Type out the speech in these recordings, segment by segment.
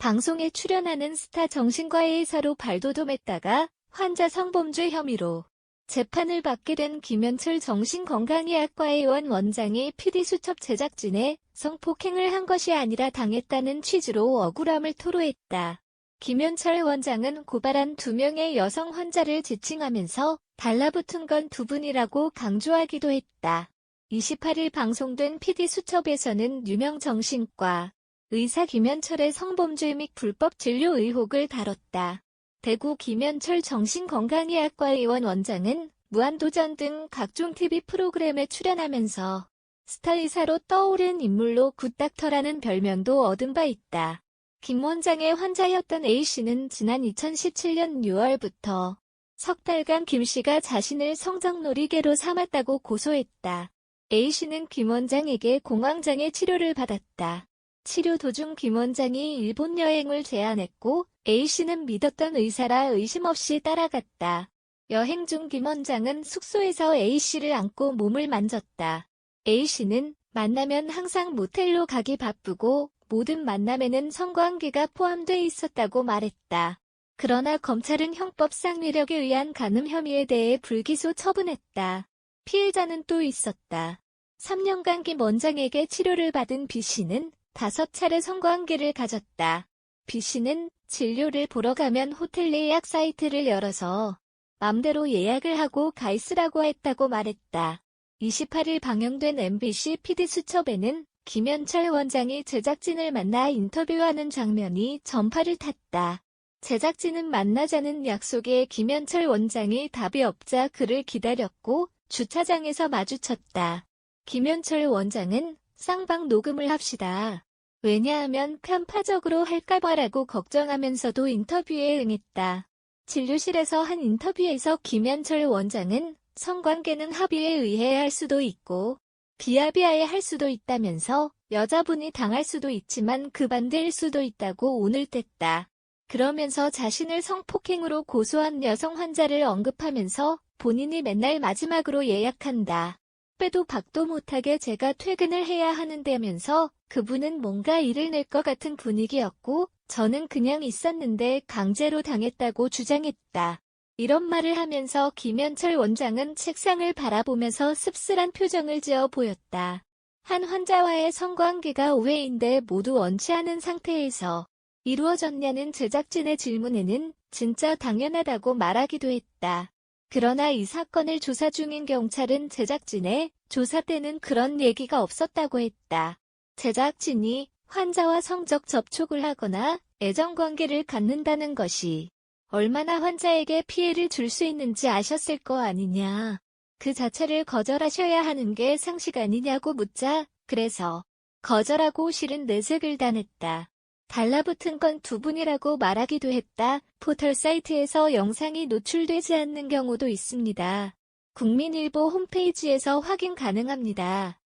방송에 출연하는 스타 정신과의 의사로 발돋움했다가 환자 성범죄 혐의로 재판을 받게 된 김현철 정신건강의학과의원 원장이 PD수첩 제작진의 성폭행을 한 것이 아니라 당했다는 취지로 억울함을 토로했다. 김현철 원장은 고발한 2명의 여성 환자를 지칭하면서 달라붙은 건 2분이라고 강조하기도 했다. 28일 방송된 PD수첩에서는 유명 정신과 의사 김현철의 성범죄 및 불법 진료 의혹을 다뤘다. 대구 김현철 정신건강의학과의원 원장은 무한도전 등 각종 TV 프로그램에 출연하면서 스타 의사로 떠오른 인물로 굿닥터라는 별명도 얻은 바 있다. 김 원장의 환자였던 A씨는 지난 2017년 6월부터 석 달간 김씨가 자신을 성적 놀이개로 삼았다고 고소했다. A씨는 김 원장에게 공황장애 치료를 받았다. 치료 도중 김 원장이 일본 여행을 제안했고 A씨는 믿었던 의사라 의심 없이 따라갔다. 여행 중 김 원장은 숙소에서 A씨를 안고 몸을 만졌다. A씨는 만나면 항상 모텔로 가기 바쁘고 모든 만남에는 성관계가 포함돼 있었다고 말했다. 그러나 검찰은 형법상 위력에 의한 간음 혐의에 대해 불기소 처분했다. 피해자는 또 있었다. 3년간 김 원장에게 치료를 받은 B씨는 5차례 성관계를 가졌다. B씨는 진료를 보러 가면 호텔 예약 사이트를 열어서 맘대로 예약을 하고 가 있으라고 했다고 말했다. 28일 방영된 MBC PD수첩에는 김현철 원장이 제작진을 만나 인터뷰하는 장면이 전파를 탔다. 제작진은 만나자는 약속에 김현철 원장이 답이 없자 그를 기다렸고 주차장에서 마주쳤다. 김현철 원장은 쌍방 녹음을 합시다. 왜냐하면 편파적으로 할까봐라고 걱정하면서도 인터뷰에 응했다. 진료실에서 한 인터뷰에서 김현철 원장은 성관계는 합의에 의해 할 수도 있고 비합의하에 할 수도 있다면서 여자분이 당할 수도 있지만 그 반대일 수도 있다고 오늘 뗐다. 그러면서 자신을 성폭행으로 고소한 여성 환자를 언급하면서 본인이 맨날 마지막으로 예약한다. 빼도 박도 못하게 제가 퇴근을 해야 하는데면서 그분은 뭔가 일을 낼 것 같은 분위기였고 저는 그냥 있었는데 강제로 당했다고 주장했다. 이런 말을 하면서 김현철 원장은 책상을 바라보면서 씁쓸한 표정을 지어 보였다. 한 환자와의 성관계가 오해인데 모두 원치 않은 상태에서 이루어졌냐는 제작진의 질문에는 진짜 당연하다고 말하기도 했다. 그러나 이 사건을 조사 중인 경찰은 제작진의 조사 때는 그런 얘기가 없었다고 했다. 제작진이 환자와 성적 접촉을 하거나 애정관계를 갖는다는 것이 얼마나 환자에게 피해를 줄 수 있는지 아셨을 거 아니냐. 그 자체를 거절하셔야 하는 게 상식 아니냐고 묻자 그래서 거절하고 싫은 내색을 당했다. 달라붙은 건 2분이라고 말하기도 했다. 포털 사이트에서 영상이 노출되지 않는 경우도 있습니다. 국민일보 홈페이지에서 확인 가능합니다.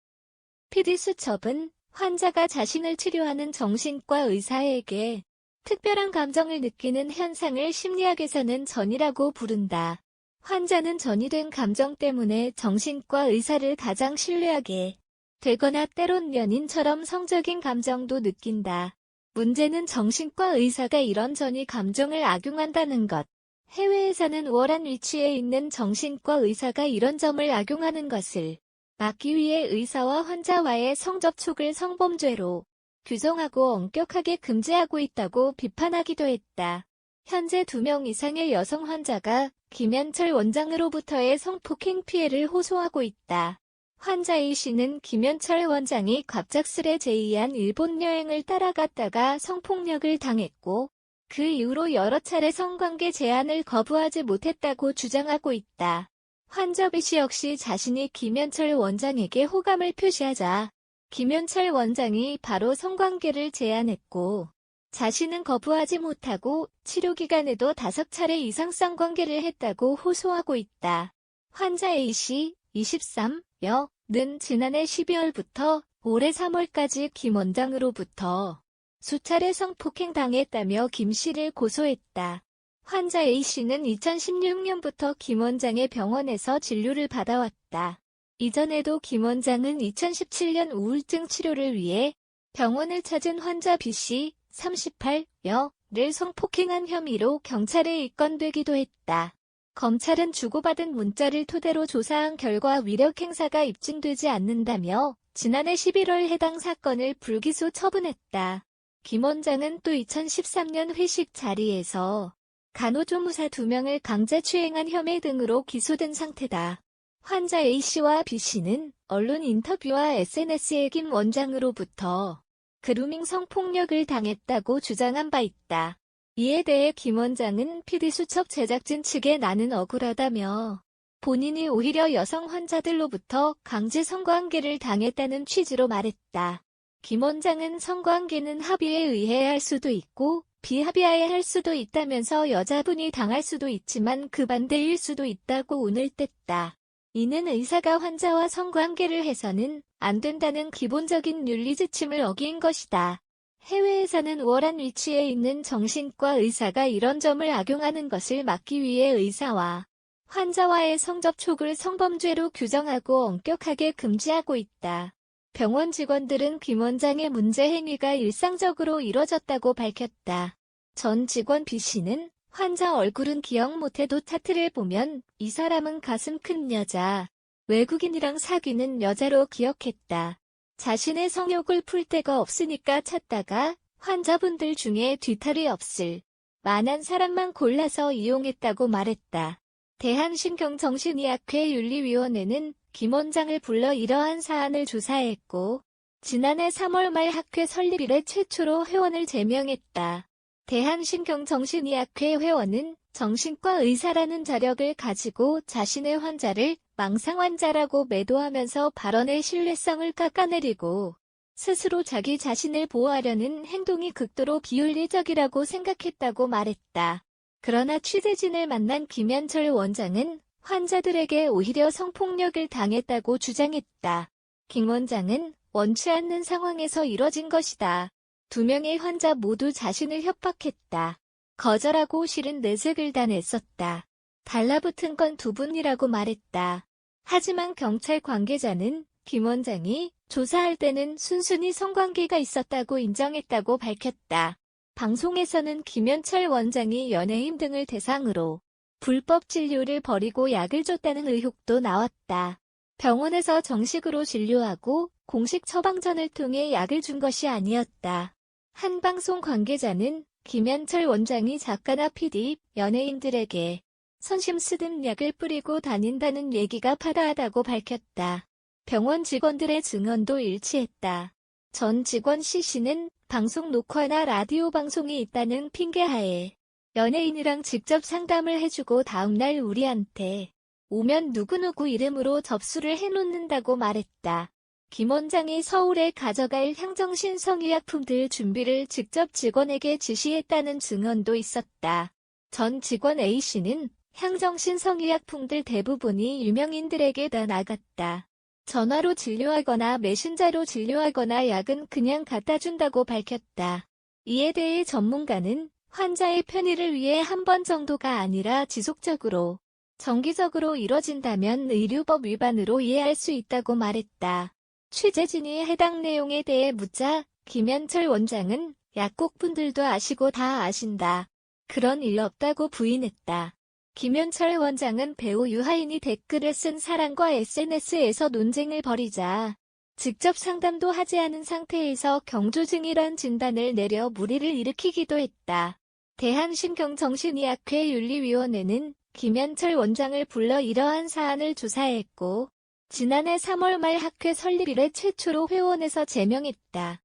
PD수첩은 환자가 자신을 치료하는 정신과 의사에게 특별한 감정을 느끼는 현상을 심리학에서는 전이라고 부른다. 환자는 전이된 감정 때문에 정신과 의사를 가장 신뢰하게 되거나 때론 연인처럼 성적인 감정도 느낀다. 문제는 정신과 의사가 이런 전이 감정을 악용한다는 것. 해외에서는 우월한 위치에 있는 정신과 의사가 이런 점을 악용하는 것을 막기 위해 의사와 환자와의 성접촉을 성범죄로 규정하고 엄격하게 금지하고 있다고 비판하기도 했다. 현재 2명 이상의 여성 환자가 김현철 원장으로부터의 성폭행 피해를 호소하고 있다. 환자 A씨는 김현철 원장이 갑작스레 제의한 일본 여행을 따라갔다가 성폭력을 당했고 그 이후로 여러 차례 성관계 제안을 거부하지 못했다고 주장하고 있다. 환자 B씨 역시 자신이 김현철 원장에게 호감을 표시하자 김현철 원장이 바로 성관계를 제안했고 자신은 거부하지 못하고 치료 기간에도 5차례 이상 성관계를 했다고 호소하고 있다. 환자 A씨 23여,는 지난해 12월부터 올해 3월까지 김 원장으로부터 수차례 성폭행 당했다며 김 씨를 고소했다. 환자 A씨는 2016년부터 김 원장의 병원에서 진료를 받아왔다. 이전에도 김 원장은 2017년 우울증 치료를 위해 병원을 찾은 환자 B씨, 38여를 성폭행한 혐의로 경찰에 입건되기도 했다. 검찰은 주고받은 문자를 토대로 조사한 결과 위력 행사가 입증되지 않는다며 지난해 11월 해당 사건을 불기소 처분했다. 김 원장은 또 2013년 회식 자리에서 간호조무사 2명을 강제추행한 혐의 등으로 기소된 상태다. 환자 A씨와 B씨는 언론 인터뷰와 SNS에 김 원장으로부터 그루밍 성폭력을 당했다고 주장한 바 있다. 이에 대해 김 원장은 PD수첩 제작진 측에 나는 억울하다며 본인이 오히려 여성 환자들로부터 강제 성관계를 당했다는 취지로 말했다. 김 원장은 성관계는 합의에 의해 할 수도 있고 비합의하에 할 수도 있다면서 여자분이 당할 수도 있지만 그 반대일 수도 있다고 운을 뗐다. 이는 의사가 환자와 성관계를 해서는 안 된다는 기본적인 윤리 지침을 어긴 것이다. 해외에서는 우월한 위치에 있는 정신과 의사가 이런 점을 악용하는 것을 막기 위해 의사와 환자와의 성접촉을 성범죄로 규정하고 엄격하게 금지하고 있다. 병원 직원들은 김 원장의 문제 행위가 일상적으로 이뤄졌다고 밝혔다. 전 직원 B씨는 환자 얼굴은 기억 못해도 차트를 보면 이 사람은 가슴 큰 여자, 외국인이랑 사귀는 여자로 기억했다. 자신의 성욕을 풀 데가 없으니까 찾다가 환자분들 중에 뒤탈이 없을 만한 사람만 골라서 이용했다고 말했다. 대한신경정신의학회 윤리위원회는 김 원장을 불러 이러한 사안을 조사했고 지난해 3월 말 학회 설립 이래 최초로 회원을 제명했다. 대한신경정신의학회 회원은 정신과 의사라는 자력을 가지고 자신의 환자를 망상환자라고 매도하면서 발언의 신뢰성을 깎아내리고 스스로 자기 자신을 보호하려는 행동이 극도로 비윤리적이라고 생각했다고 말했다. 그러나 취재진을 만난 김현철 원장은 환자들에게 오히려 성폭력을 당했다고 주장했다. 김 원장은 원치 않는 상황에서 이뤄진 것이다. 2명의 환자 모두 자신을 협박했다. 거절하고 싫은 내색을 다 냈었다. 달라붙은 건 2분이라고 말했다. 하지만 경찰 관계자는 김 원장이 조사할 때는 순순히 성관계가 있었다고 인정했다고 밝혔다. 방송에서는 김현철 원장이 연예인 등을 대상으로 불법 진료를 벌이고 약을 줬다는 의혹도 나왔다. 병원에서 정식으로 진료하고 공식 처방전을 통해 약을 준 것이 아니었다. 한 방송 관계자는 김현철 원장이 작가나 PD, 연예인들에게 선심 쓰듯 약을 뿌리고 다닌다는 얘기가 파다하다고 밝혔다. 병원 직원들의 증언도 일치했다. 전 직원 C씨는 방송 녹화나 라디오 방송이 있다는 핑계하에 연예인이랑 직접 상담을 해주고 다음날 우리한테 오면 누구누구 이름으로 접수를 해놓는다고 말했다. 김 원장이 서울에 가져갈 향정신 성의약품들 준비를 직접 직원에게 지시했다는 증언도 있었다. 전 직원 A씨는 향정신 성의약품들 대부분이 유명인들에게 다 나갔다. 전화로 진료하거나 메신저로 진료하거나 약은 그냥 갖다 준다고 밝혔다. 이에 대해 전문가는 환자의 편의를 위해 한 번 정도가 아니라 지속적으로, 정기적으로 이뤄진다면 의료법 위반으로 이해할 수 있다고 말했다. 취재진이 해당 내용에 대해 묻자 김현철 원장은 약국분들도 아시고 다 아신다. 그런 일 없다고 부인했다. 김현철 원장은 배우 유하인이 댓글을 쓴 사람과 SNS에서 논쟁을 벌이자 직접 상담도 하지 않은 상태에서 경조증이란 진단을 내려 물의를 일으키기도 했다. 대한신경정신의학회 윤리위원회는 김현철 원장을 불러 이러한 사안을 조사했고 지난해 3월 말 학회 설립 이래 최초로 회원에서 제명했다.